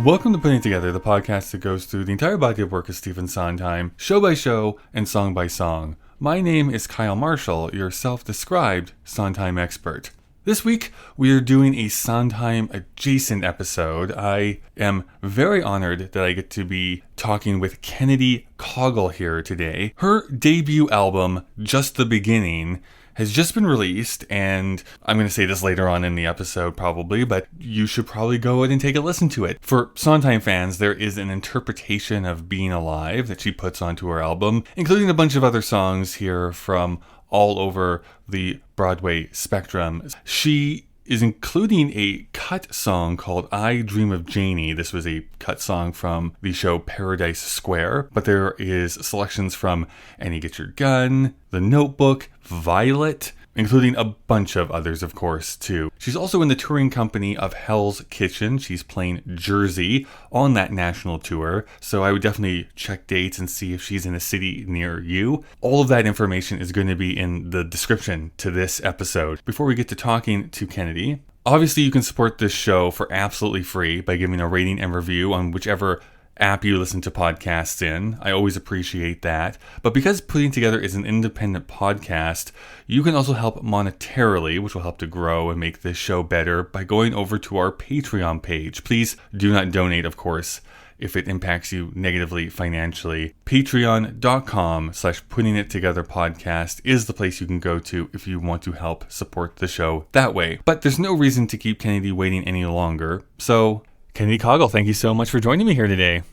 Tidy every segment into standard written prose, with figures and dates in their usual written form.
Welcome to Putting It Together, the podcast that goes through the entire body of work of Stephen Sondheim, show by show and song by song. My name is Caughell Marshall, your self-described Sondheim expert. This week, we are doing a Sondheim adjacent episode. I am very honored that I get to be talking with Kennedy Caughell here today. Her debut album, Just the Beginning, has just been released, and I'm going to say this later on in the episode probably, but you should probably go ahead and take a listen to it. For Sondheim fans, there is an interpretation of Being Alive that she puts onto her album, including a bunch of other songs here from all over the Broadway spectrum. She is including a cut song called I Dream of Janie. This was a cut song from the show Paradise Square, but there is selections from Annie Get Your Gun, The Notebook, Violet, including a bunch of others, of course, too. She's also in the touring company of Hell's Kitchen. She's playing Jersey on that national tour, so I would definitely check dates and see if she's in a city near you. All of that information is going to be in the description to this episode. Before we get to talking to Kennedy, obviously you can support this show for absolutely free by giving a rating and review on whichever app you listen to podcasts in. I always appreciate that. But because Putting Together is an independent podcast, you can also help monetarily, which will help to grow and make this show better by going over to our Patreon page. Please do not donate, of course, if it impacts you negatively financially. Patreon.com/puttingittogetherpodcast is the place you can go to if you want to help support the show that way. But there's no reason to keep Kennedy waiting any longer. So, Kennedy Caughell, thank you so much for joining me here today.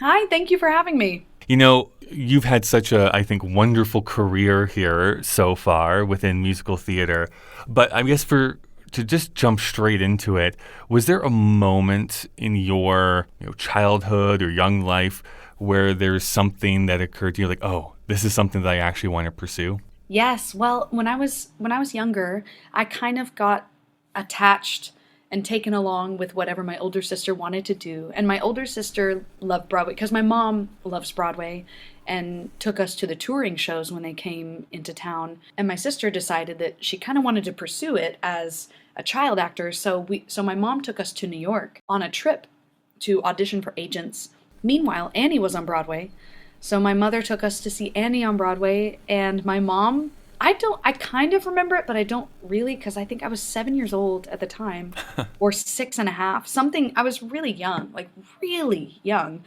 Hi, thank you for having me. You know, you've had such a, I think, wonderful career here so far within musical theater. But I guess to just jump straight into it, was there a moment in your childhood or young life where there's something that occurred to you like, oh, this is something that I actually want to pursue? Yes, well, when I was younger, I kind of got attached and taken along with whatever my older sister wanted to do. And my older sister loved Broadway because my mom loves Broadway and took us to the touring shows when they came into town. And my sister decided that she kind of wanted to pursue it as a child actor. So my mom took us to New York on a trip to audition for agents. Meanwhile, Annie was on Broadway. So my mother took us to see Annie on Broadway, and my mom, I kind of remember it, but I don't really, because I think I was 7 years old at the time, or 6.5, something. I was really young, like really young.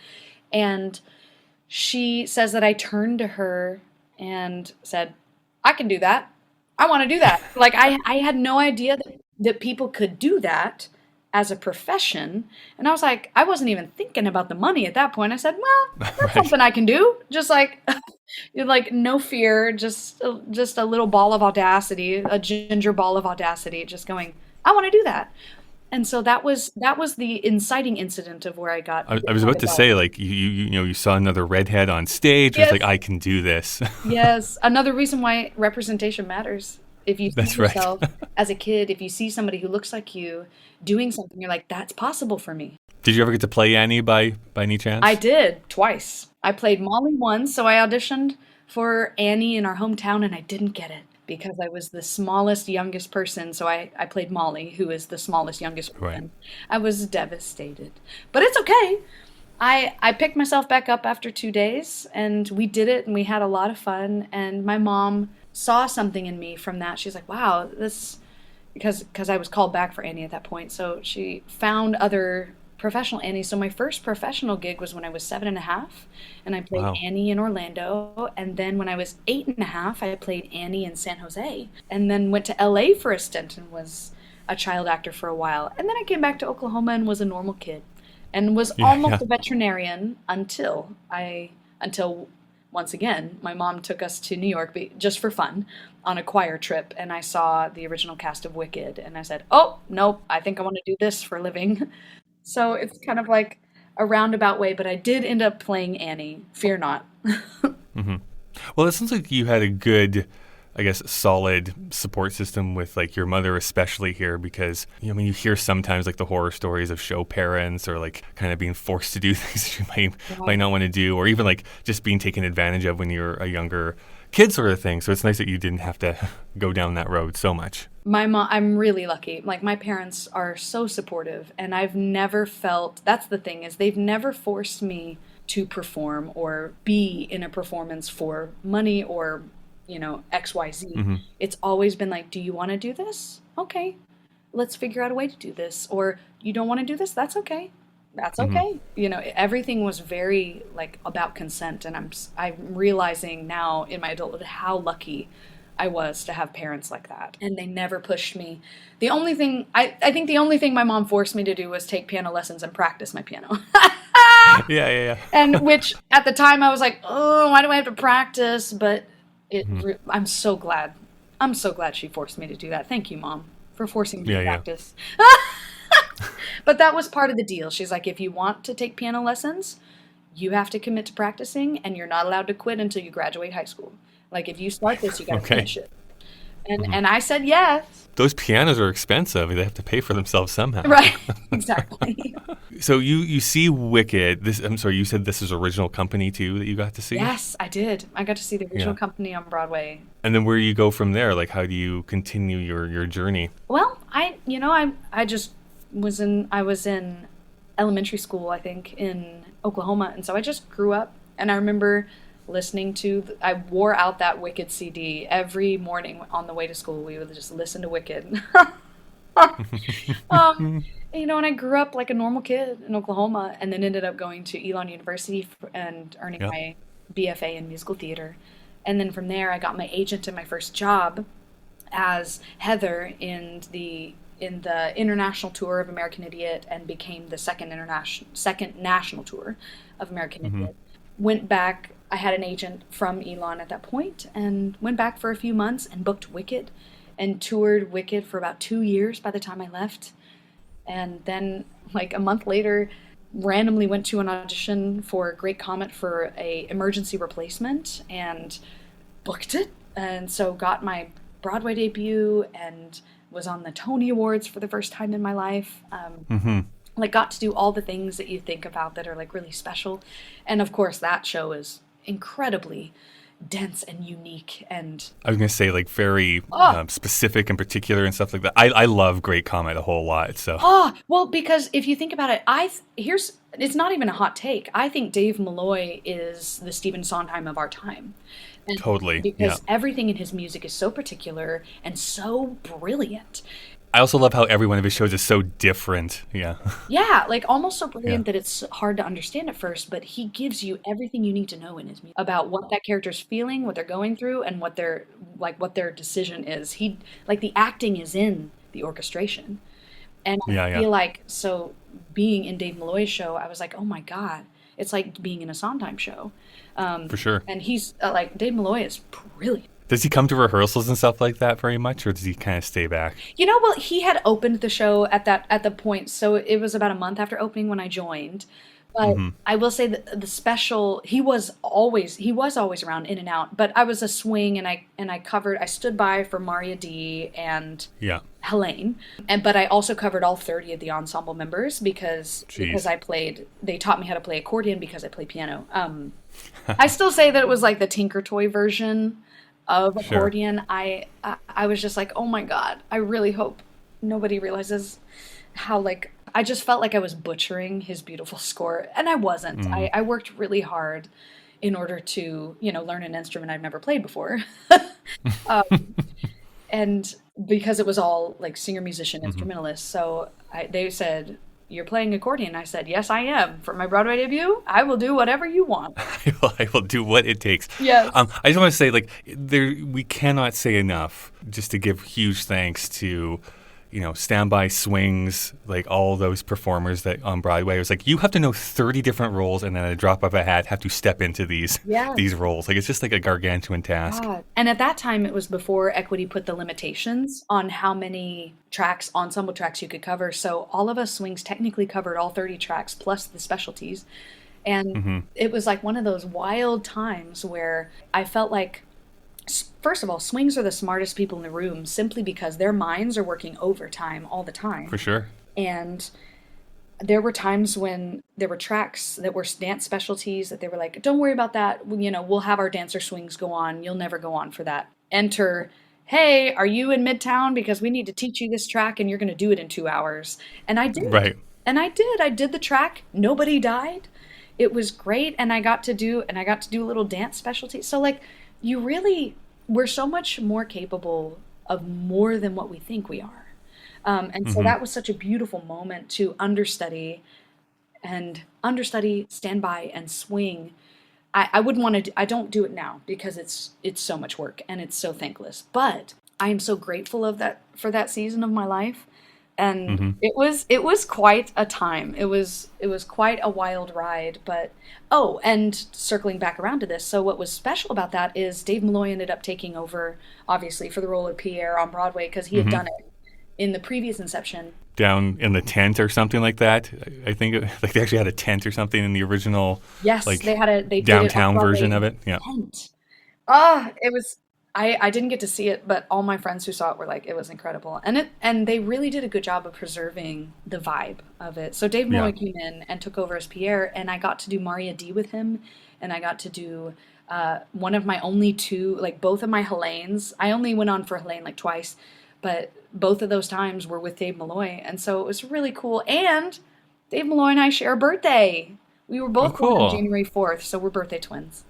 And she says that I turned to her and said, I can do that. I want to do that. Like I had no idea that people could do that as a profession. And I was like, I wasn't even thinking about the money at that point. I said, well, that's right. Something I can do. Just like, like no fear, just a little ball of audacity, a ginger ball of audacity, just going, I want to do that. And so that was the inciting incident of where I got. I was about to say, like, you saw another redhead on stage. Yes. It was like, I can do this. Yes. Another reason why representation matters. If you see yourself as a kid, if you see somebody who looks like you doing something, you're like, that's possible for me. Did you ever get to play Annie by any chance? I did, twice. I played Molly once, so I auditioned for Annie in our hometown, and I didn't get it because I was the smallest, youngest person. So I played Molly, who is the smallest, youngest person. Right. I was devastated. But it's okay. I picked myself back up after 2 days, and we did it, and we had a lot of fun. And my mom saw something in me from that. She's like, wow, this, because I was called back for Annie at that point. So she found other professional Annie. So my first professional gig was when I was 7.5, and I played Annie in Orlando. And then when I was 8.5, I played Annie in San Jose, and then went to LA for a stint and was a child actor for a while. And then I came back to Oklahoma and was a normal kid and was almost a veterinarian until once again, my mom took us to New York just for fun on a choir trip, and I saw the original cast of Wicked, and I said, oh, nope, I think I want to do this for a living. So it's kind of like a roundabout way, but I did end up playing Annie. Fear not. Mm-hmm. Well, it sounds like you had a good, I guess, solid support system with like your mother, especially here, because you hear sometimes like the horror stories of show parents or like kind of being forced to do things that you might not want to do, or even like just being taken advantage of when you're a younger kid sort of thing. So it's nice that you didn't have to go down that road so much. My mom, I'm really lucky. Like, my parents are so supportive, and I've never felt, that's the thing, is they've never forced me to perform or be in a performance for money or, XYZ. Hmm. It's always been like, do you want to do this? Okay, let's figure out a way to do this. Or you don't want to do this? That's okay. That's Hmm. okay. Everything was very like about consent, and I'm realizing now in my adulthood how lucky I was to have parents like that. And they never pushed me. The only thing I think the only thing my mom forced me to do was take piano lessons and practice my piano. Yeah, yeah, And which at the time I was like, oh, why do I have to practice? But yeah. I'm so glad. I'm so glad she forced me to do that. Thank you, Mom, for forcing me Yeah, to yeah. practice. But that was part of the deal. She's like, if you want to take piano lessons, you have to commit to practicing, and you're not allowed to quit until you graduate high school. Like, if you start this, you got to Okay. finish it. And Hmm. and I said yes. Those pianos are expensive. They have to pay for themselves somehow. Right. Exactly. So you see Wicked. I'm sorry, you said this is original company too that you got to see? Yes, I did. I got to see the original Yeah. company on Broadway. And then where do you go from there? Like, how do you continue your journey? Well, I just I was in elementary school, I think, in Oklahoma, and so I just grew up, and I remember listening to I wore out that Wicked CD every morning on the way to school. We would just listen to Wicked. um, and I grew up like a normal kid in Oklahoma, and then ended up going to Elon University and earning Yeah. my BFA in musical theater. And then from there, I got my agent and my first job as Heather in the international tour of American Idiot, and became the second national tour of American Hmm. Idiot. Went back. I had an agent from Elon at that point, and went back for a few months and booked Wicked, and toured Wicked for about 2 years by the time I left. And then, like a month later, randomly went to an audition for Great Comet for a emergency replacement, and booked it, and so got my Broadway debut, and was on the Tony Awards for the first time in my life. Hmm. Like, got to do all the things that you think about that are like really special, and of course that show is incredibly dense and unique. And I was gonna say like very oh, specific and particular and stuff like that. I love Great Comet a whole lot. So well, because if you think about it, it's not even a hot take. I think Dave Malloy is the Stephen Sondheim of our time. And totally, yeah. because everything in his music is so particular and so brilliant. I also love how every one of his shows is so different. Yeah, Yeah, like almost so yeah, brilliant that it's hard to understand at first, but he gives you everything you need to know in his music about what that character's feeling, what they're going through, and what their decision is. He like the acting is in the orchestration. And I yeah, yeah, feel like, so being in Dave Malloy's show, I was like, oh my God, it's like being in a Sondheim show. for sure. And he's like, Dave Malloy is brilliant. Does he come to rehearsals and stuff like that very much, or does he kind of stay back? Well, he had opened the show at the point, so it was about a month after opening when I joined. But Hmm. I will say that the special, he was always around in and out. But I was a swing, and I stood by for Maria D and Yeah. Helene, but I also covered all 30 of the ensemble members because Jeez. they taught me how to play accordion because I play piano. I still say that it was like the Tinker Toy version of Sure. accordion. I was just like, oh my God, I really hope nobody realizes how, like, I just felt like I was butchering his beautiful score, and I wasn't. Mm. I worked really hard in order to, learn an instrument I've never played before. And because it was all like singer, musician, Hmm. instrumentalist. So they said, you're playing accordion. I said, yes, I am. For my Broadway debut, I will do whatever you want. I will do what it takes. Yes. I just want to say, like, we cannot say enough just to give huge thanks to, Standby Swings, like all those performers that on Broadway. It was like, you have to know 30 different roles, and then at a drop of a hat have to step into these Yes. these roles. Like, it's just like a gargantuan task. God. And at that time, it was before Equity put the limitations on how many ensemble tracks you could cover. So all of us swings technically covered all 30 tracks plus the specialties. And it was like one of those wild times where I felt like, first of all, swings are the smartest people in the room simply because their minds are working overtime all the time. For sure. And there were times when there were tracks that were dance specialties that they were like, don't worry about that. We'll have our dancer swings go on. You'll never go on for that. Enter hey, are you in Midtown? Because we need to teach you this track and you're going to do it in 2 hours. And I did. Right. And I did. I did the track. Nobody died. It was great. And I got to do a little dance specialty. So like we're so much more capable of more than what we think we are. And so that was such a beautiful moment to understudy, stand by and swing. I wouldn't want to, I don't do it now because it's so much work and it's so thankless, but I am so grateful for that season of my life. And it was quite a time. It was quite a wild ride, but and circling back around to this. So what was special about that is Dave Malloy ended up taking over, obviously, for the role of Pierre on Broadway because he had done it in the previous inception. Down in the tent or something like that. I think like they actually had a tent or something in the original. Yes, like, they downtown did version of it. Yeah. Tent. It was. I didn't get to see it, but all my friends who saw it were like, it was incredible, and they really did a good job of preserving the vibe of it. So Dave Malloy came in and took over as Pierre, and I got to do Maria D with him, and I got to do one of my only two, like both of my Helenes. I only went on for Helene like twice, but both of those times were with Dave Malloy, and so it was really cool. And Dave Malloy and I share a birthday. We were both born on January 4th, so we're birthday twins.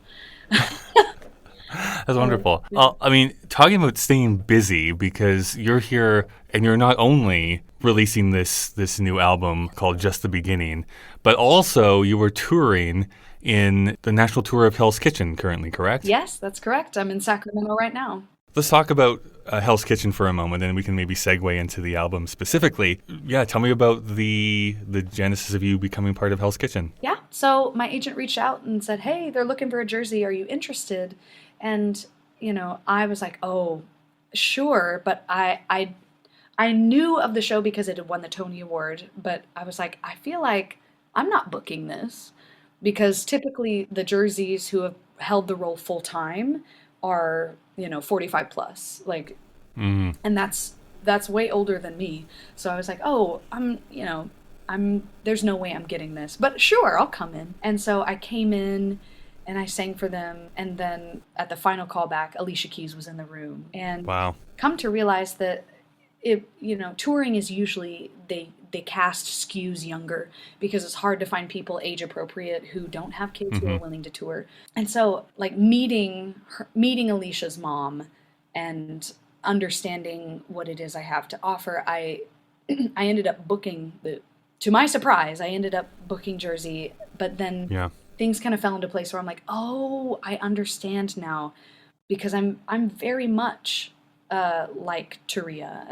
That's wonderful. I mean, talking about staying busy, because you're here and you're not only releasing this new album called Just the Beginning, but also you were touring in the national tour of Hell's Kitchen currently, correct? Yes, that's correct. I'm in Sacramento right now. Let's talk about Hell's Kitchen for a moment, and we can maybe segue into the album specifically. Yeah, tell me about the genesis of you becoming part of Hell's Kitchen. Yeah, so my agent reached out and said, hey, they're looking for a jersey. Are you interested? And, I was like, oh, sure. But I knew of the show because it had won the Tony Award. But I was like, I feel like I'm not booking this because typically the jerseys who have held the role full time are, 45 plus. Like, and that's way older than me. So I was like, oh, there's no way I'm getting this. But sure, I'll come in. And so I came in. And I sang for them, and then at the final callback, Alicia Keys was in the room. And come to realize that touring is usually they cast skews younger because it's hard to find people age appropriate who don't have kids who are willing to tour. And so like meeting Alicia's mom and understanding what it is I have to offer, I ended up booking to my surprise, I ended up booking Jersey, but then things kind of fell into place where I'm like, oh, I understand now, because I'm very much like Turia,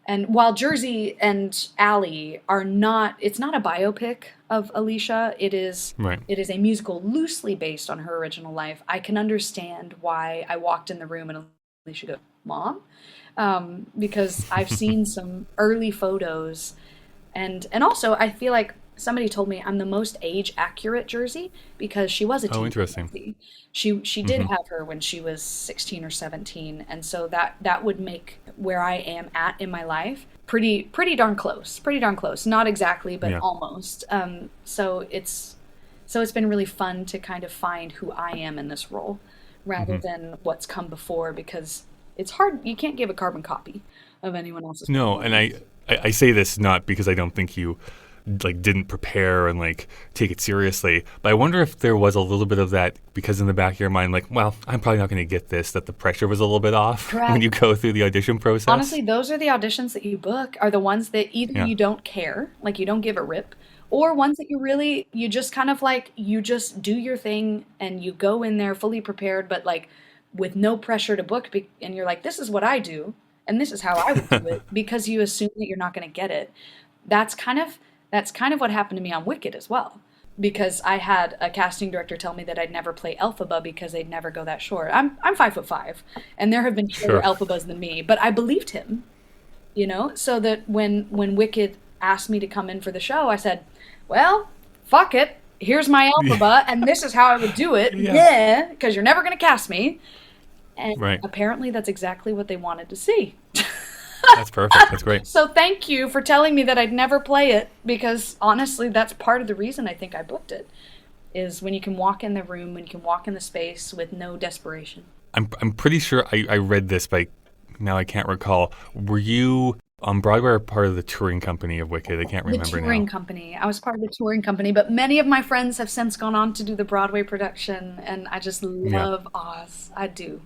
and while Jersey and Allie are not, it's not a biopic of Alicia. It is a musical loosely based on her original life. I can understand why I walked in the room and Alicia goes, Mom, because I've seen some early photos, and also I feel like. Somebody told me I'm the most age-accurate Jersey because she was a teen. Oh, interesting. Jersey. She did have her when she was 16 or 17, and so that would make where I am at in my life pretty darn close. Pretty darn close. Not exactly, but almost. So it's been really fun to kind of find who I am in this role rather than what's come before, because it's hard. You can't give a carbon copy of anyone else's. No, and I say this not because I don't think you didn't prepare and take it seriously, but I wonder if there was a little bit of that because in the back of your mind, well, I'm probably not going to get this, that the pressure was a little bit off. Correct. When you go through the audition process. Honestly, those are the auditions that you book are the ones that either you don't care, like you don't give a rip, or ones that you just kind of you just do your thing and you go in there fully prepared, but with no pressure to book, and you're like, this is what I do and this is how I would do it, because you assume that you're not going to get it. That's kind of what happened to me on Wicked as well, because I had a casting director tell me that I'd never play Elphaba because they'd never go that short. I'm 5'5", and there have been shorter Elphabas than me, but I believed him, so that when Wicked asked me to come in for the show, I said, well, fuck it. Here's my Elphaba, and this is how I would do it. Yeah, because you're never going to cast me. And apparently that's exactly what they wanted to see. That's perfect. That's great. So thank you for telling me that I'd never play it, because honestly, that's part of the reason I think I booked it, is when you can walk in the room, when you can walk in the space with no desperation. I'm pretty sure I read this, but I now I can't recall. Were you on Broadway or part of the touring company of Wicked? I can't The remember touring now. company. I was part of the touring company, but many of my friends have since gone on to do the Broadway production, and I just Yeah. love Oz. I do.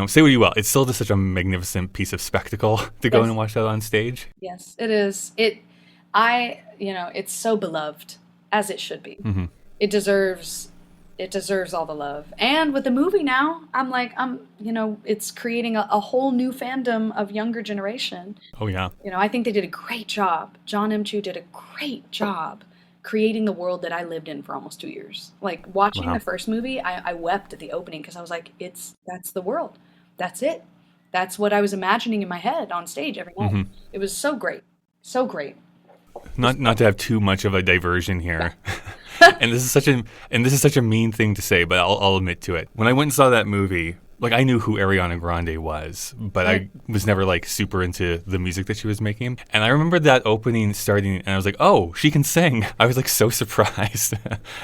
Say what you will. It's still just such a magnificent piece of spectacle to go in Yes, and watch that on stage. yes, it is. It's so beloved, as it should be. Hmm. It deserves it deserves all the love. And with the movie now, it's creating a whole new fandom of younger generation. Oh, yeah. I think they did a great job. John M. Chu did a great job creating the world that I lived in for almost 2 years. Like watching the Wow. first movie, I wept at the opening because I was like, that's the world. That's it. That's what I was imagining in my head on stage every night. Hmm. It was so great. So great. Not to have too much of a diversion here. and this is such a mean thing to say, but I'll admit to it. When I went and saw that movie, like I knew who Ariana Grande was, but Right. I was never like super into the music that she was making. And I remember that opening starting, and I was like, "Oh, she can sing!" I was like so surprised,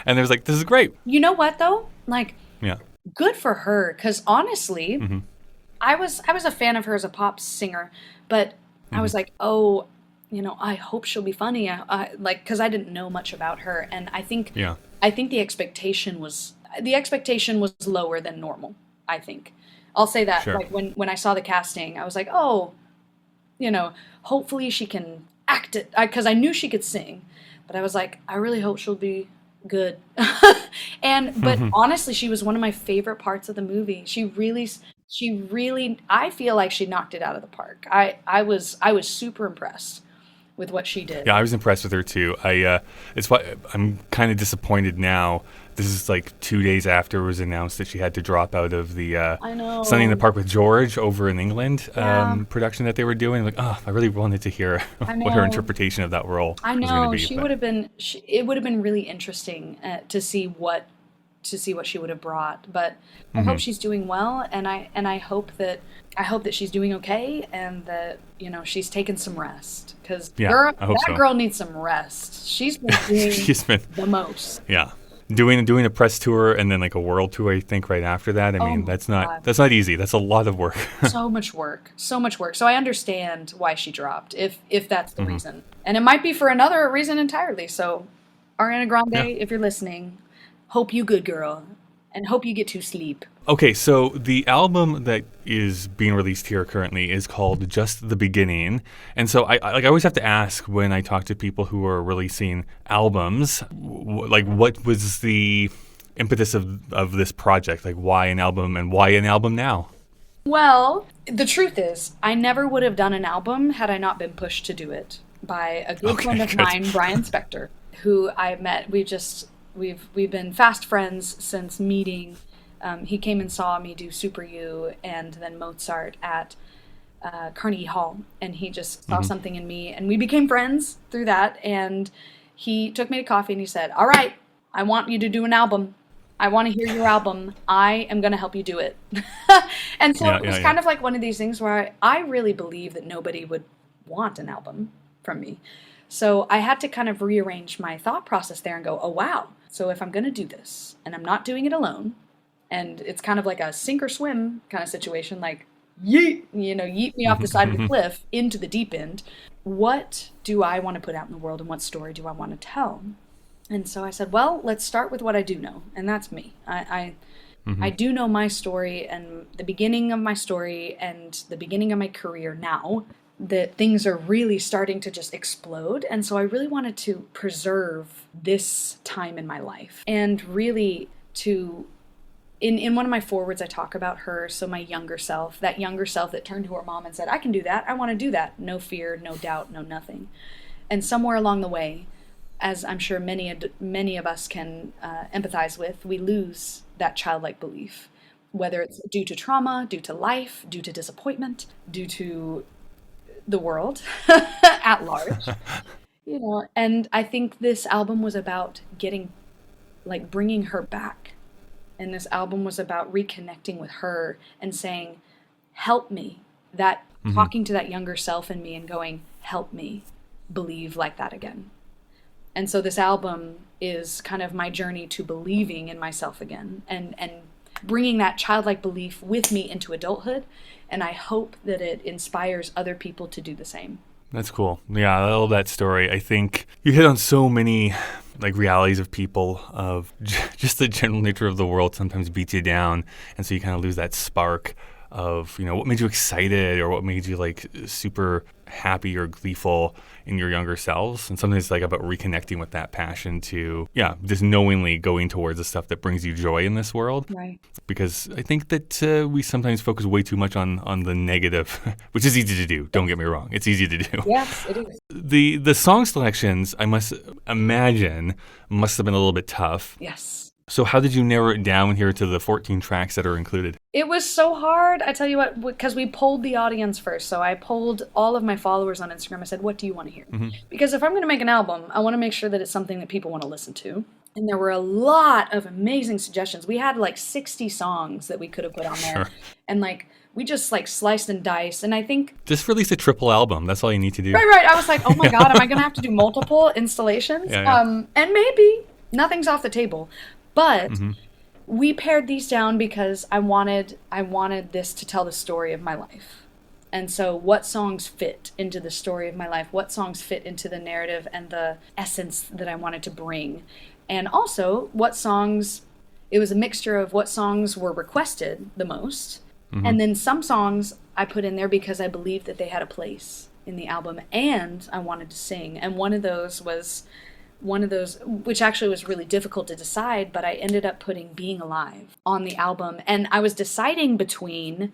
and I was like, "This is great." You know what though? Like, Yeah. good for her. Because honestly, Hmm. I was a fan of her as a pop singer, but I Hmm. was like, oh, I hope she'll be funny. Because I didn't know much about her, and Yeah. I think the expectation was lower than normal. I think I'll say that. Sure. Like when I saw the casting, I was like, oh, hopefully she can act it, because I knew she could sing, but I was like, I really hope she'll be good. But Hmm. honestly, she was one of my favorite parts of the movie. She really, I feel like she knocked it out of the park. I was super impressed with what she did. Yeah, I was impressed with her too. It's why I'm kind of disappointed now. This is like 2 days after it was announced that she had to drop out of the I Sunny in the know. Park with George over in England Yeah, production that they were doing. Like, oh, I really wanted to hear I what her know. interpretation of that role I was going to know. be. She But would have been. It would have been really interesting to see what she would have brought. But I hope hmm she's doing well, and I hope that she's doing okay, and that she's taken some rest, because yeah, girl, I hope that so. girl needs some rest. She's been doing She's been the most. yeah doing a press tour and then like a world tour. I think right after that. I Oh mean, my God. that's not easy. That's a lot of work. So much work, so much work. So I understand why she dropped, if that's the Hmm. reason, and it might be for another reason entirely. So, Ariana Yeah. Grande, if you're listening, hope you good girl, and hope you get to sleep. Okay, so the album that is being released here currently is called Just the Beginning. And so I always have to ask when I talk to people who are releasing albums, like what was the impetus of this project? Like why an album and why an album now? Well, the truth is, I never would have done an album had I not been pushed to do it by a good friend Okay, of good. mine, Brian Spector, who I met. We've been fast friends since meeting. He came and saw me do Super You and then Mozart at Carnegie Hall, and he just saw Hmm. something in me, and we became friends through that. And he took me to coffee, and he said, "All right, I want you to do an album. I want to hear your album. I am going to help you do it." And so Yeah, it yeah, was yeah. kind of like one of these things where I really believe that nobody would want an album from me. So I had to kind of rearrange my thought process there and go, oh, wow. So if I'm going to do this and I'm not doing it alone, and it's kind of like a sink or swim kind of situation, like yeet me off the side of the Hmm. cliff into the deep end. What do I want to put out in the world, and what story do I want to tell? And so I said, well, let's start with what I do know, and that's me. I Hmm. do know my story and the beginning of my story and the beginning of my career now, that things are really starting to just explode. And so I really wanted to preserve this time in my life, and really to in one of my forwards, I talk about her. So my younger self, that younger self that turned to her mom and said, I can do that. I want to do that. No fear, no doubt, no nothing. And somewhere along the way, as I'm sure many of us can empathize with, we lose that childlike belief, whether it's due to trauma, due to life, due to disappointment, due to the world at large. And I think this album was about bringing her back. And this album was about reconnecting with her and saying, help me. That Hmm. talking to that younger self in me and going, help me believe like that again. And so this album is kind of my journey to believing in myself again, and bringing that childlike belief with me into adulthood. And I hope that it inspires other people to do the same. That's cool. Yeah, I love that story. I think you hit on so many like realities of people, of just the general nature of the world sometimes beats you down. And so you kind of lose that spark of, what made you excited or what made you like super happy or gleeful in your younger selves. And sometimes it's like about reconnecting with that passion to, just knowingly going towards the stuff that brings you joy in this world. Right. Because I think that we sometimes focus way too much on the negative, which is easy to do. Don't get me wrong. It's easy to do. Yes, it is. The song selections, I must imagine, must have been a little bit tough. Yes. So how did you narrow it down here to the 14 tracks that are included? It was so hard. I tell you what, because we polled the audience first. So I polled all of my followers on Instagram. I said, what do you want to hear? Mm-hmm. Because if I'm going to make an album, I want to make sure that it's something that people want to listen to. And there were a lot of amazing suggestions. We had like 60 songs that we could have put on there. Sure. And we just sliced and diced. And I think... Just release a triple album. That's all you need to do. Right. I was like, oh my God, am I going to have to do multiple installations? Yeah. And maybe. Nothing's off the table. But... Mm-hmm. We pared these down because I wanted this to tell the story of my life. And so what songs fit into the story of my life? What songs fit into the narrative and the essence that I wanted to bring? And also, what songs... It was a mixture of what songs were requested the most. Mm-hmm. And then some songs I put in there because I believed that they had a place in the album. And I wanted to sing. And one of those, which actually was really difficult to decide, but I ended up putting Being Alive on the album. And I was deciding between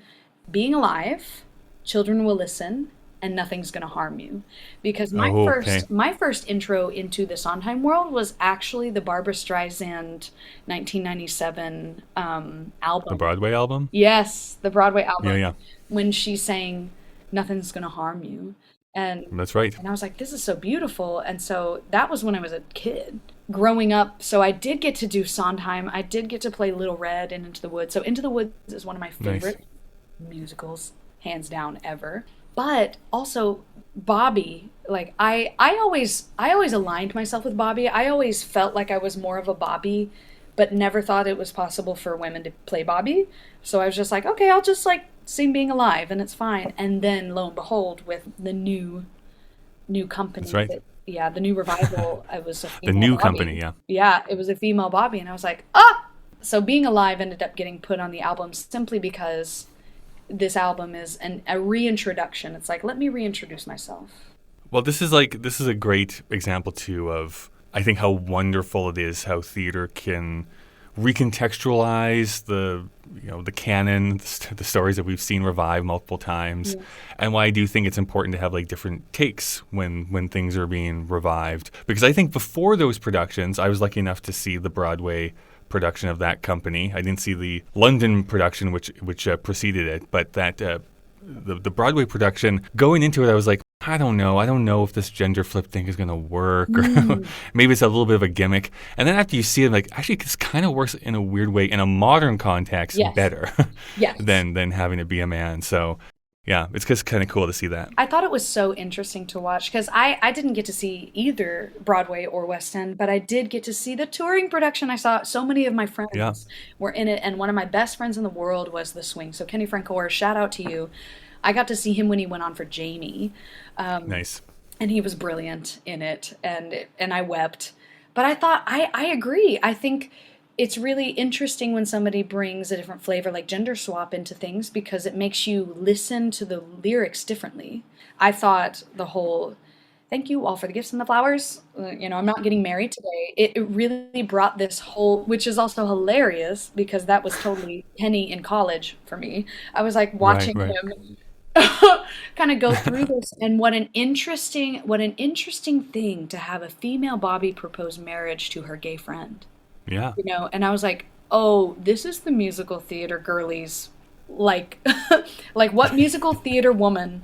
Being Alive, Children Will Listen, and Nothing's Gonna Harm You. Because my first intro into the Sondheim world was actually the Barbra Streisand 1997 album. The Broadway album? Yes, the Broadway album. Yeah. When she sang Nothing's Gonna Harm You. And that's right. And I was like, this is so beautiful. And so that was when I was a kid growing up. So I did get to do Sondheim. I did get to play Little Red and Into the Woods. So Into the Woods is one of my favorite musicals, hands down, ever. But also Bobby, I always aligned myself with Bobby. I always felt like I was more of a Bobby, but never thought it was possible for women to play Bobby. So I was just like, okay, I'll just sing Being Alive and it's fine. And then lo and behold, with the new company. That's right. The new revival, it was a female the new Bobby. Company, yeah. Yeah, it was a female Bobby. And I was like, So Being Alive ended up getting put on the album simply because this album is a reintroduction. It's like, let me reintroduce myself. Well, this is a great example too of, I think, how wonderful it is how theater can recontextualize the canon, the stories that we've seen revived multiple times, and why I do think it's important to have different takes when things are being revived. Because I think before those productions, I was lucky enough to see the Broadway production of that company. I didn't see the London production, which preceded it, but that the Broadway production, going into it, I was like, I don't know if this gender flip thing is going to work, or maybe it's a little bit of a gimmick. And then after you see it, actually, this kind of works in a weird way in a modern context better than having it be a man. So, yeah, it's just kind of cool to see that. I thought it was so interesting to watch because I didn't get to see either Broadway or West End, but I did get to see the touring production. I saw so many of my friends were in it, and one of my best friends in the world was the Swing. So Kenny Francor, shout out to you. I got to see him when he went on for Jamie. Nice. And he was brilliant in it, and I wept. But I thought, I agree. I think it's really interesting when somebody brings a different flavor like gender swap into things because it makes you listen to the lyrics differently. I thought the whole, thank you all for the gifts and the flowers, I'm not getting married today. It really brought this whole, which is also hilarious because that was totally Kenny in college for me. I was watching him kind of go through this, and what an interesting thing to have a female Bobby propose marriage to her gay friend. Yeah. And I was like, oh, this is the musical theater girlies. Like what musical theater woman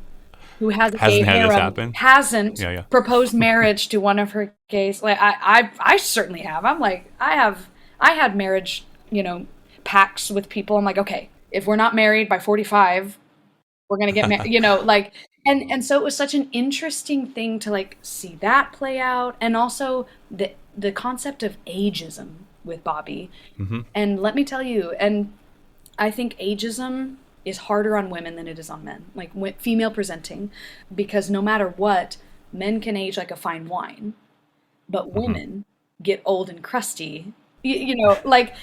who has a gay harem hasn't proposed marriage to one of her gays? I certainly have. I'm like, I had marriage, pacts with people. I'm like, okay, if we're not married by 45, we're going to get married, and so it was such an interesting thing to see that play out. And also the concept of ageism with Bobby. Mm-hmm. And let me tell you, and I think ageism is harder on women than it is on men, like female presenting, because no matter what, men can age like a fine wine, but women get old and crusty. Like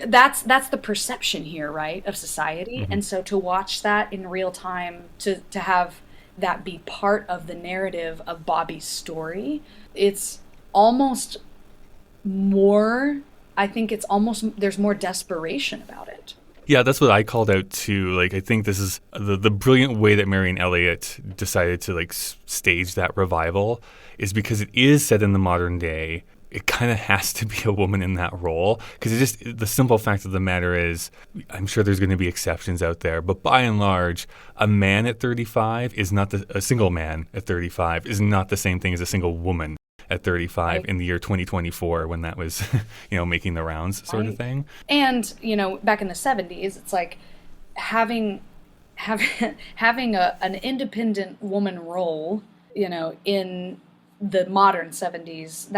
that's the perception here, right, of society. And so to watch that in real time, to have that be part of the narrative of Bobby's story, it's almost more, I think it's almost, there's more desperation about it. Yeah, that's what I called out too. Like, I think this is the brilliant way that Marion Elliott decided to like stage that revival is because it is set in the modern day. It kind of has to be a woman in that role because the simple fact of the matter is, I'm sure there's going to be exceptions out there, but by and large, a man at 35 is not a single man at 35 is not the same thing as a single woman at 35 in the year 2024 when that was, making the rounds sort of thing. And, back in the 70s, it's like having an independent woman role, in the modern 70s,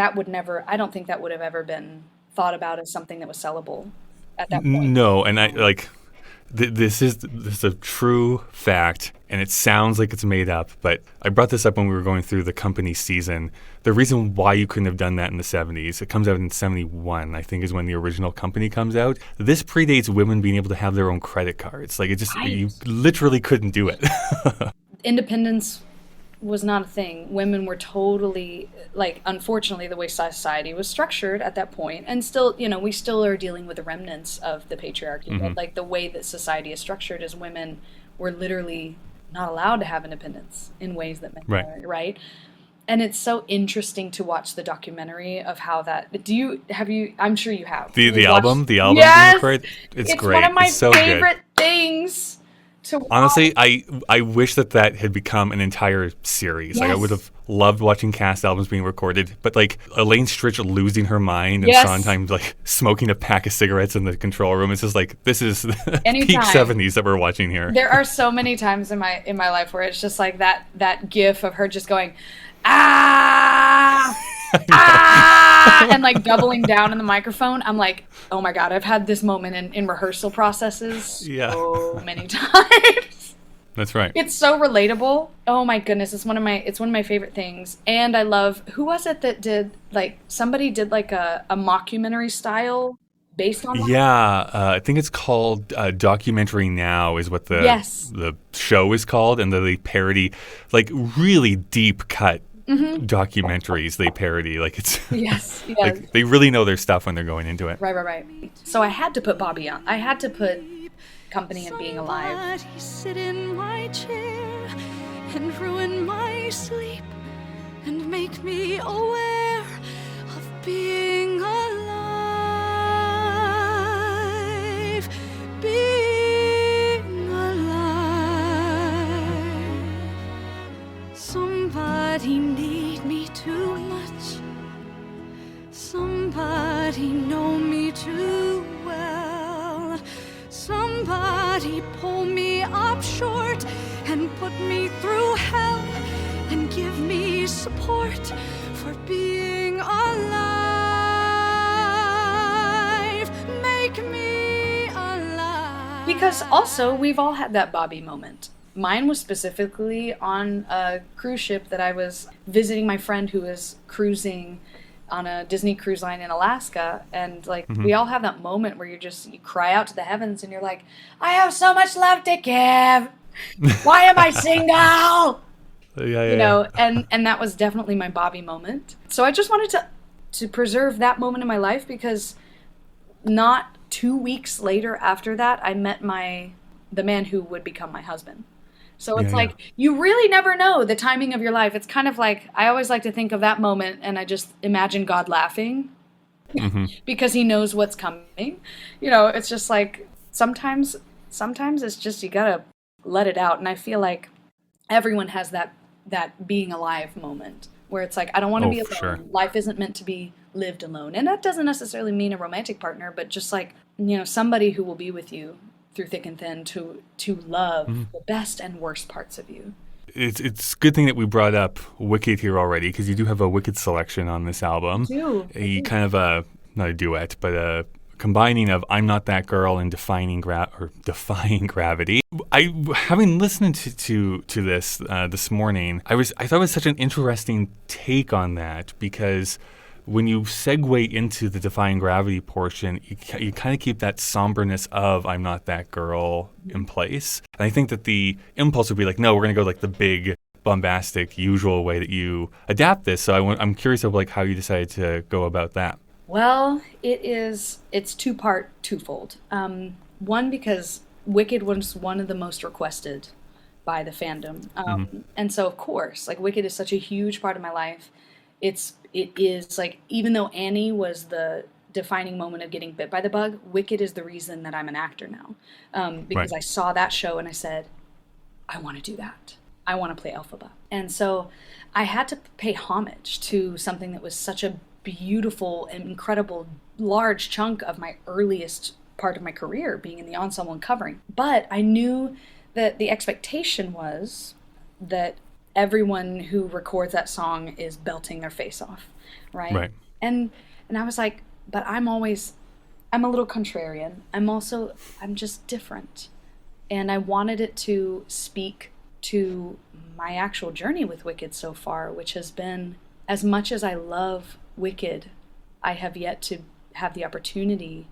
I don't think that would have ever been thought about as something that was sellable at that point. No, and I like this is a true fact, and it sounds like it's made up, but I brought this up when we were going through the Company season. The reason why you couldn't have done that in the 70s, it comes out in 71, I think is when the original Company comes out. This predates women being able to have their own credit cards. Like, you literally couldn't do it. Independence was not a thing. Women were totally, like, unfortunately, the way society was structured at that point, and still, we still are dealing with the remnants of the patriarchy, but like the way that society is structured is women were literally not allowed to have independence in ways that men were, right? And it's so interesting to watch the documentary of how that. I'm sure you have. The album? Yes! It's great. It's one of my so favorite things. Honestly, I wish that had become an entire series. Yes. Like, I would have loved watching cast albums being recorded, but like Elaine Stritch losing her mind and Sondheim like smoking a pack of cigarettes in the control room. It's just like, this is the peak 70s that we're watching here. There are so many times in my life where it's just like that gif of her just going, ah, ah, and like doubling down in the microphone. I'm like, oh my God, I've had this moment in rehearsal processes so many times. That's right. It's so relatable. Oh my goodness, it's one of my favorite things. And I love, who was it that did, like, somebody did like a mockumentary style based on that? Yeah, I think it's called Documentary Now is what the show is called, and they parody like really deep cut documentaries. They parody, like, it's yes. like they really know their stuff when they're going into it. Right. So I had to put Bobby on. I had to put Company and Being Alive. Somebody sit in my chair and ruin my sleep and make me aware of being alive. Being alive. Somebody need me too much. Somebody know me too well. Somebody pull me up short and put me through hell and give me support for being alive. Make me alive. Because also, we've all had that Bobby moment. Mine was specifically on a cruise ship that I was visiting my friend who was cruising on a Disney cruise line in Alaska, and like we all have that moment where you cry out to the heavens and you're like, I have so much love to give. Why am I single? And that was definitely my Bobby moment. So I just wanted to preserve that moment in my life, because not 2 weeks later after that, I met the man who would become my husband. So it's you really never know the timing of your life. It's kind of like, I always like to think of that moment and I just imagine God laughing because he knows what's coming. It's just like, sometimes it's just, you gotta let it out. And I feel like everyone has that being alive moment where it's like, I don't want to be alone. Sure. Life isn't meant to be lived alone. And that doesn't necessarily mean a romantic partner, but just like, somebody who will be with you through thick and thin, to love the best and worst parts of you. It's a good thing that we brought up Wicked here already, because you do have a Wicked selection on this album. I do. Kind of not a duet, but a combining of I'm Not That Girl and defying gravity. Having listened to this this morning, I thought it was such an interesting take on that, because when you segue into the defying gravity portion, you kind of keep that somberness of I'm Not That Girl in place. And I think that the impulse would be like, no, we're going to go like the big, bombastic, usual way that you adapt this. So I'm curious of like how you decided to go about that. Well, it's twofold. One, because Wicked was one of the most requested by the fandom. And so, of course, like Wicked is such a huge part of my life. It is like, even though Annie was the defining moment of getting bit by the bug, Wicked is the reason that I'm an actor now. Because I saw that show and I said, I want to do that. I want to play Elphaba. And so I had to pay homage to something that was such a beautiful and incredible large chunk of my earliest part of my career, being in the ensemble and covering. But I knew that the expectation was that everyone who records that song is belting their face off, right? And I was like, but I'm a little contrarian. I'm just different. And I wanted it to speak to my actual journey with Wicked so far, which has been, as much as I love Wicked, I have yet to have the opportunity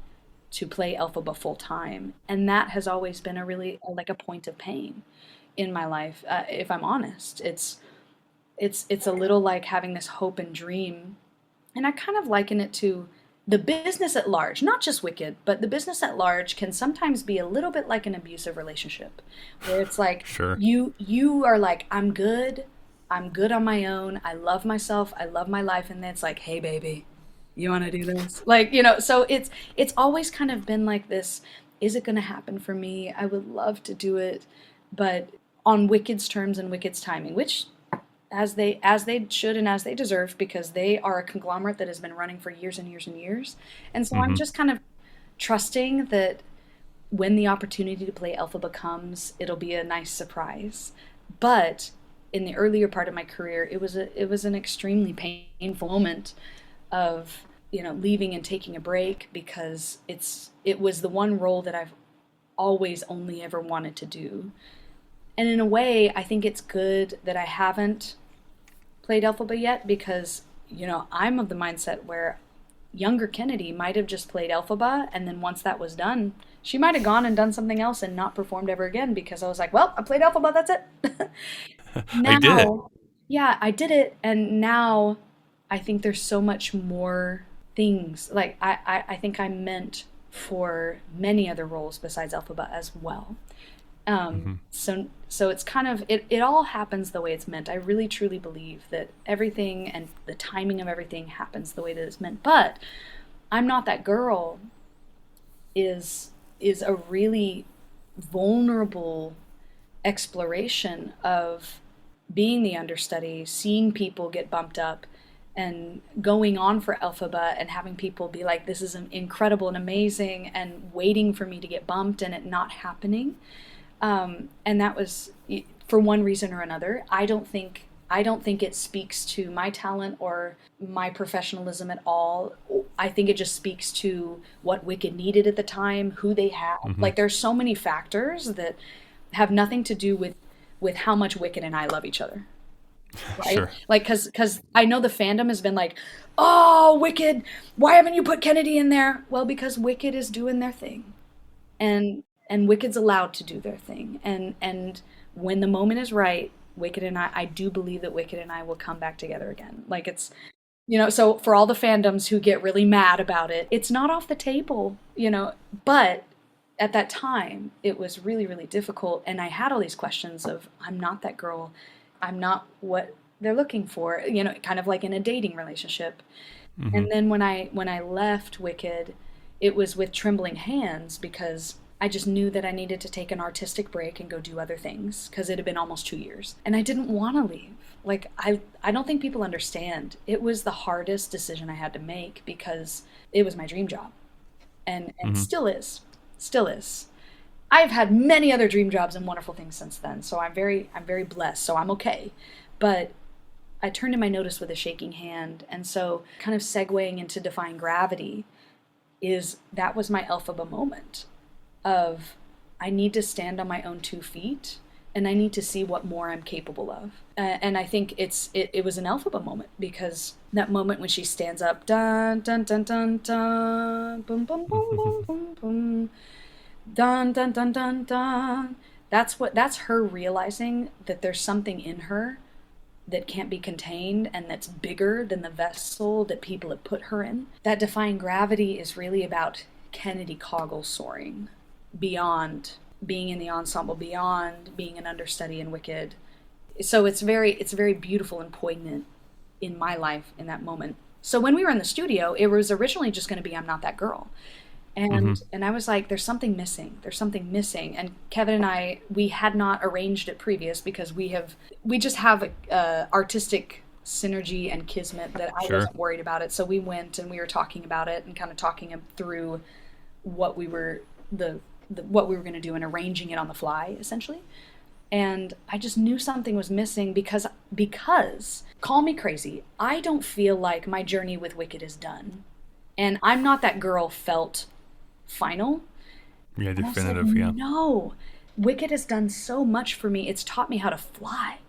to play Elphaba full time. And that has always been a point of pain in my life. If I'm honest, it's a little like having this hope and dream. And I kind of liken it to the business at large, not just Wicked, but the business at large can sometimes be a little bit like an abusive relationship, where it's like, sure, you are like, I'm good on my own, I love myself, I love my life, and then it's like, hey baby, you want to do this? Like, so it's always kind of been like this, is it going to happen for me? I would love to do it, but on Wicked's terms and Wicked's timing, which as they should and as they deserve, because they are a conglomerate that has been running for years and years and years. And so I'm just kind of trusting that when the opportunity to play Elphaba comes, it'll be a nice surprise. But in the earlier part of my career, it was an extremely painful moment of, leaving and taking a break, because it was the one role that I've always only ever wanted to do. And in a way, I think it's good that I haven't played Elphaba yet, because, I'm of the mindset where younger Kennedy might have just played Elphaba, and then once that was done, she might have gone and done something else and not performed ever again, because I was like, well, I played Elphaba, that's it. Now, I did it. Yeah, I did it, and now I think there's so much more things. Like, I think I'm meant for many other roles besides Elphaba as well. So it's kind of, it all happens the way it's meant. I really truly believe that everything and the timing of everything happens the way that it's meant. But I'm Not That Girl is a really vulnerable exploration of being the understudy, seeing people get bumped up, and going on for Elphaba and having people be like, this is incredible and amazing, and waiting for me to get bumped and it not happening. And that was, for one reason or another, I don't think it speaks to my talent or my professionalism at all. I think it just speaks to what Wicked needed at the time, who they had. Like, there's so many factors that have nothing to do with how much Wicked and I love each other. Right? Sure. Like, because I know the fandom has been like, oh, Wicked, why haven't you put Kennedy in there? Well, because Wicked is doing their thing. And Wicked's allowed to do their thing. And when the moment is right, Wicked and I do believe that Wicked and I will come back together again. Like, it's, so for all the fandoms who get really mad about it, it's not off the table, but at that time it was really, really difficult. And I had all these questions of, I'm not that girl. I'm not what they're looking for, kind of like in a dating relationship. And then when I left Wicked, it was with trembling hands, because I just knew that I needed to take an artistic break and go do other things, because it had been almost 2 years. And I didn't want to leave. Like, I don't think people understand. It was the hardest decision I had to make, because it was my dream job. And still is. Still is. I've had many other dream jobs and wonderful things since then, so I'm very blessed, so I'm okay. But I turned in my notice with a shaking hand, and so kind of segueing into Defying Gravity, that was my Elphaba moment of, I need to stand on my own 2 feet and I need to see what more I'm capable of. And I think it was an Elphaba moment, because that moment when she stands up, dun, dun, dun, dun, dun, boom, boom, boom, boom, boom, boom, dun, dun, dun, dun, dun. That's her realizing that there's something in her that can't be contained and that's bigger than the vessel that people have put her in. That Defying Gravity is really about Kennedy Caughell soaring beyond being in the ensemble, beyond being an understudy in Wicked. So it's very beautiful and poignant in my life in that moment. So when we were in the studio, it was originally just going to be I'm Not That Girl. And I was like, there's something missing. And Kevin and I, we had not arranged it previous, because we just have artistic synergy and kismet that I wasn't worried about it. So we went and we were talking about it and kind of talking through what we were what we were going to do and arranging it on the fly, essentially. And I just knew something was missing, because call me crazy, I don't feel like my journey with Wicked is done. And I'm Not That Girl felt final. Yeah, definitive. Yeah. No, Wicked has done so much for me. It's taught me how to fly.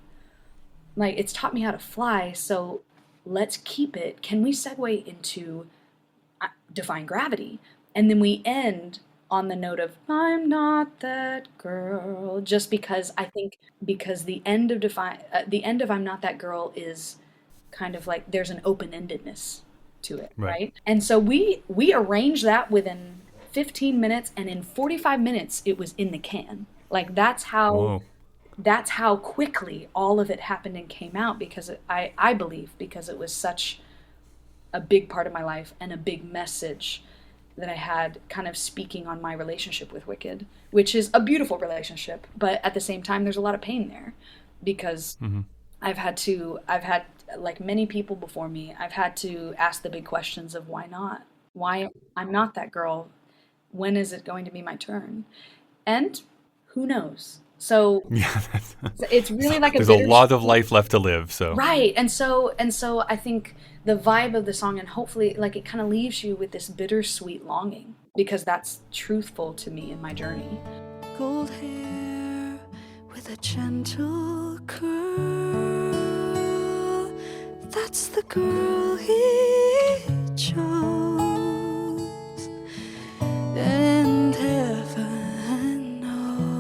So let's keep it. Can we segue into Defying Gravity? And then we end on the note of I'm not that girl, just because I think the end of I'm Not That Girl is kind of like there's an open-endedness to it, right? And so we arranged that within 15 minutes, and in 45 minutes it was in the can. Like that's how quickly all of it happened and came out, because I believe because it was such a big part of my life and a big message that I had, kind of speaking on my relationship with Wicked, which is a beautiful relationship, but at the same time there's a lot of pain there, because I've had, like many people before me, I've had to ask the big questions of why not? Why I'm not that girl? When is it going to be my turn? And who knows? So yeah, it's really like there's a lot of life left to live. So right, and so I think the vibe of the song, and hopefully like it kind of leaves you with this bittersweet longing, because that's truthful to me in my journey. Gold hair with a gentle curl, that's the girl he chose, and heaven knows.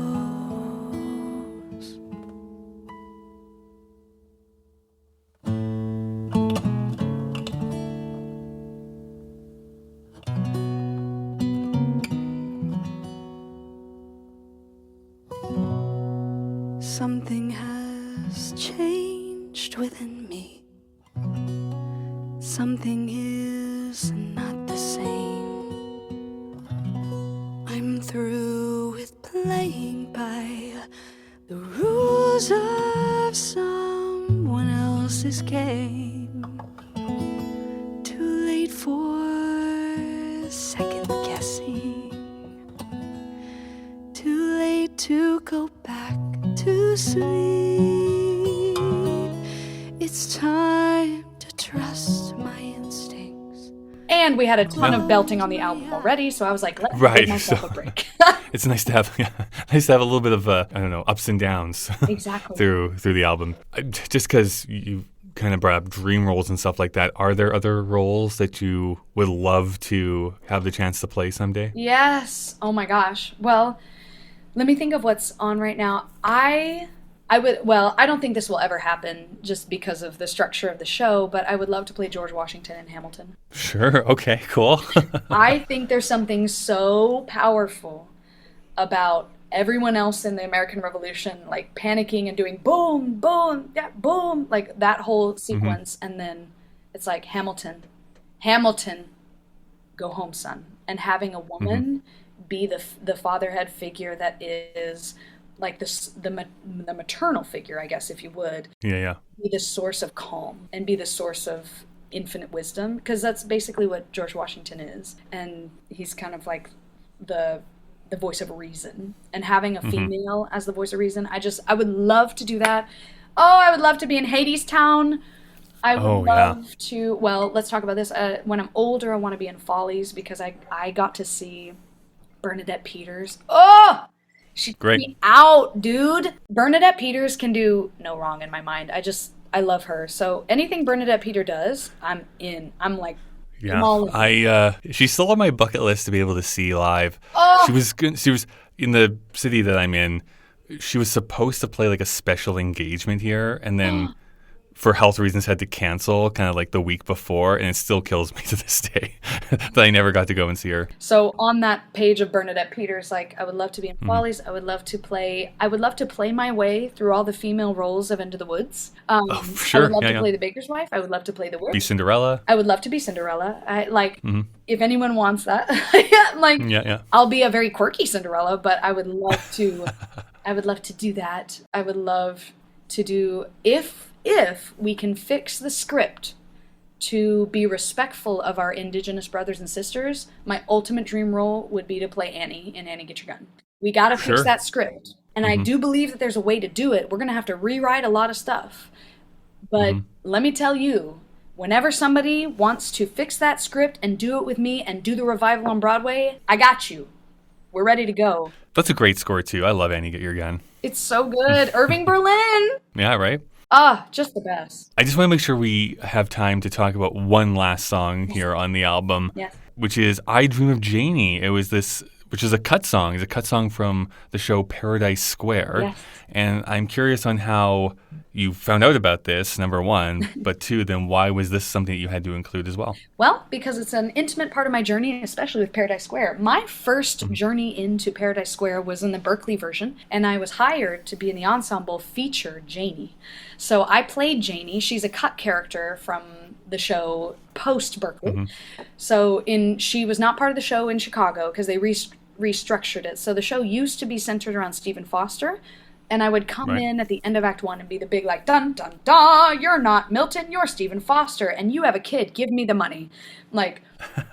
Something has changed within me. Something is not the same. I'm through with playing by the rules of someone else's game. Too late for second guessing. Too late to go back to sleep. It's time to trust my instincts. And we had a ton of belting on the album already, so I was like, let's give myself a break. It's nice to have a little bit of ups and downs exactly through the album. Just because you kind of brought up dream roles and stuff like that, are there other roles that you would love to have the chance to play someday? Yes. Oh my gosh. Well, let me think of what's on right now. I don't think this will ever happen just because of the structure of the show, but I would love to play George Washington in Hamilton. Sure. Okay, cool. I think there's something so powerful about everyone else in the American Revolution, like panicking and doing boom, boom, yeah, boom, like that whole sequence. And then it's like Hamilton, go home, son. And having a woman be the fatherhead figure that is like the maternal figure, I guess, if you would. Yeah. Be the source of calm and be the source of infinite wisdom, because that's basically what George Washington is. And he's kind of like the voice of reason. And having a female as the voice of reason, I would love to do that. Oh, I would love to be in Hadestown. I would Oh, yeah. love to, well, let's talk about this. When I'm older, I want to be in Follies because I got to see Bernadette Peters. Oh! She took Great. me out, dude. Bernadette Peters can do no wrong in my mind. I love her. So anything Bernadette Peters does, I'm in. I'm like, I'm Yeah, all in. she's still on my bucket list to be able to see live. Oh! She was in the city that I'm in. She was supposed to play like a special engagement here, and then for health reasons had to cancel kind of like the week before, and it still kills me to this day that I never got to go and see her. So on that page of Bernadette Peters, like I would love to be in Follies. I would love to play my way through all the female roles of Into the Woods. Sure. I would love Yeah, to yeah. play the baker's wife. I would love to play the Be witch. Cinderella. I would love to be Cinderella. If anyone wants that, Yeah. I'll be a very quirky Cinderella, but I would love to I would love to do that. I would love to do if we can fix the script to be respectful of our Indigenous brothers and sisters, my ultimate dream role would be to play Annie in Annie Get Your Gun. We got to fix Sure. that script. And I do believe that there's a way to do it. We're going to have to rewrite a lot of stuff. But let me tell you, whenever somebody wants to fix that script and do it with me and do the revival on Broadway, I got you. We're ready to go. That's a great score too. I love Annie Get Your Gun. It's so good. Irving Berlin. Yeah, right? Just the best. I just want to make sure we have time to talk about one last song here on the album, Yes. which is I Dream of Janie. It was this, which is a cut song. It's a cut song from the show Paradise Square. Yes. And I'm curious on how you found out about this, number one, but two, then why was this something that you had to include as well? Well, because it's an intimate part of my journey, especially with Paradise Square. My first journey into Paradise Square was in the Berkeley version, and I was hired to be in the ensemble feature Janie. So I played Janie. She's a cut character from the show post Berkeley. So she was not part of the show in Chicago because they restructured it. So the show used to be centered around Stephen Foster. And I would come in at the end of Act 1 and be the big, like, dun, dun, dun, you're not Milton, you're Stephen Foster, and you have a kid, give me the money. Like,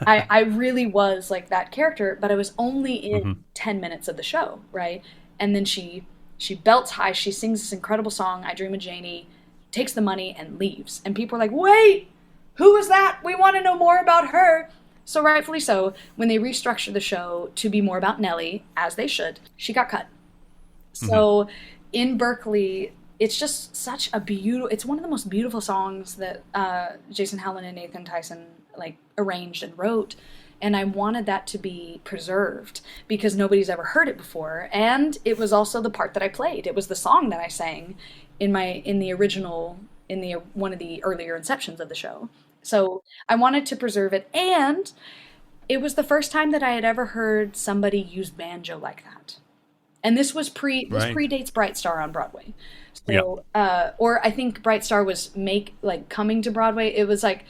I really was, like, that character, but I was only in 10 minutes of the show, right? And then she belts high, she sings this incredible song, I Dream of Janie, takes the money, and leaves. And people are like, wait, who is that? We want to know more about her. So rightfully so, when they restructured the show to be more about Nellie, as they should, she got cut. So in Berkeley, it's just such a it's one of the most beautiful songs that Jason Helen and Nathan Tyson like arranged and wrote. And I wanted that to be preserved because nobody's ever heard it before. And it was also the part that I played. It was the song that I sang in the original, one of the earlier inceptions of the show. So I wanted to preserve it. And it was the first time that I had ever heard somebody use banjo like that. And this predates Bright Star on Broadway. So, or I think Bright Star was coming to Broadway. It was like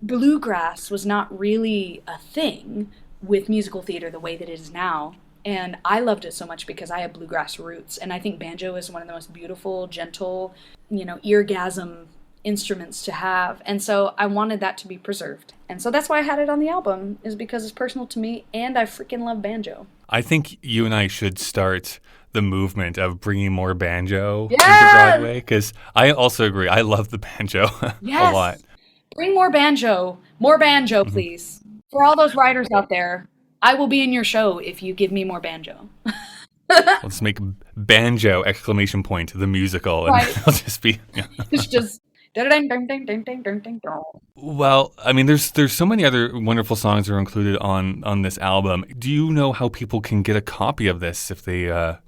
bluegrass was not really a thing with musical theater the way that it is now. And I loved it so much because I have bluegrass roots. And I think banjo is one of the most beautiful, gentle, eargasm instruments to have. And so I wanted that to be preserved. And so that's why I had it on the album, is because it's personal to me and I freaking love banjo. I think you and I should start the movement of bringing more banjo into Yes! Broadway, because I also agree. I love the banjo Yes! a lot. Bring more banjo, please. For all those writers out there, I will be in your show if you give me more banjo. Let's make banjo ! The musical, and Right. it'll just be. It's just. Well, I mean, there's so many other wonderful songs that are included on this album. Do you know how people can get a copy of this if they are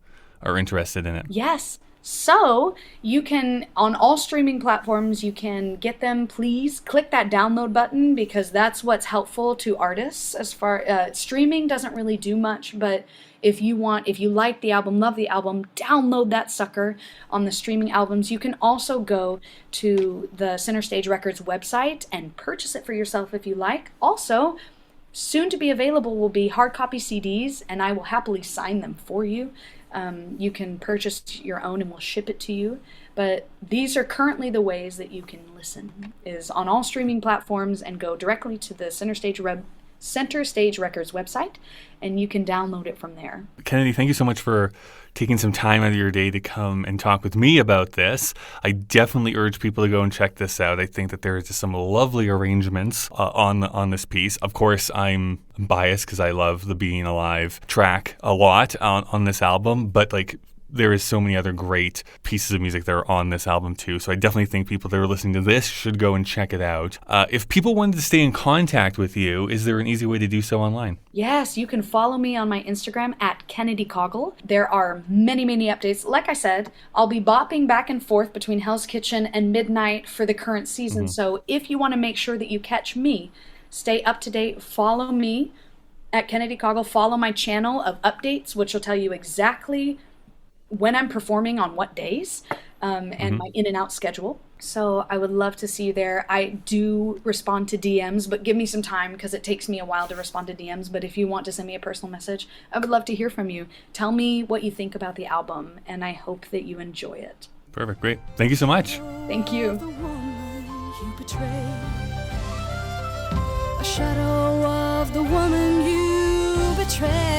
interested in it? Yes. So you can, on all streaming platforms, you can get them. Please click that download button because that's what's helpful to artists. As far streaming doesn't really do much, but if you like the album, love the album, download that sucker on the streaming albums. You can also go to the Center Stage Records website and purchase it for yourself if you like. Also, soon to be available will be hard copy CDs, and I will happily sign them for you. You can purchase your own and we'll ship it to you. But these are currently the ways that you can listen, is on all streaming platforms and go directly to the Center Stage Center Stage Records website, and you can download it from there. Kennedy, thank you so much for taking some time out of your day to come and talk with me about this. I definitely urge people to go and check this out. I think that there is just some lovely arrangements on this piece. Of course, I'm biased because I love the Being Alive track a lot on this album, but like, there is so many other great pieces of music that are on this album too. So I definitely think people that are listening to this should go and check it out. If people wanted to stay in contact with you, is there an easy way to do so online? Yes, you can follow me on my Instagram at Kennedy Caughell. There are many, many updates. Like I said, I'll be bopping back and forth between Hell's Kitchen and Midnight for the current season. So if you want to make sure that you catch me, stay up to date, follow me at Kennedy Caughell. Follow my channel of updates, which will tell you exactly when I'm performing on what days, and my in and out schedule. So I would love to see you there. I do respond to DMs, but give me some time because it takes me a while to respond to DMs. But if you want to send me a personal message, I would love to hear from you. Tell me what you think about the album, and I hope that you enjoy it. Perfect. Great. Thank you so much. Thank you. The woman you betrayed, a shadow of the woman you betrayed.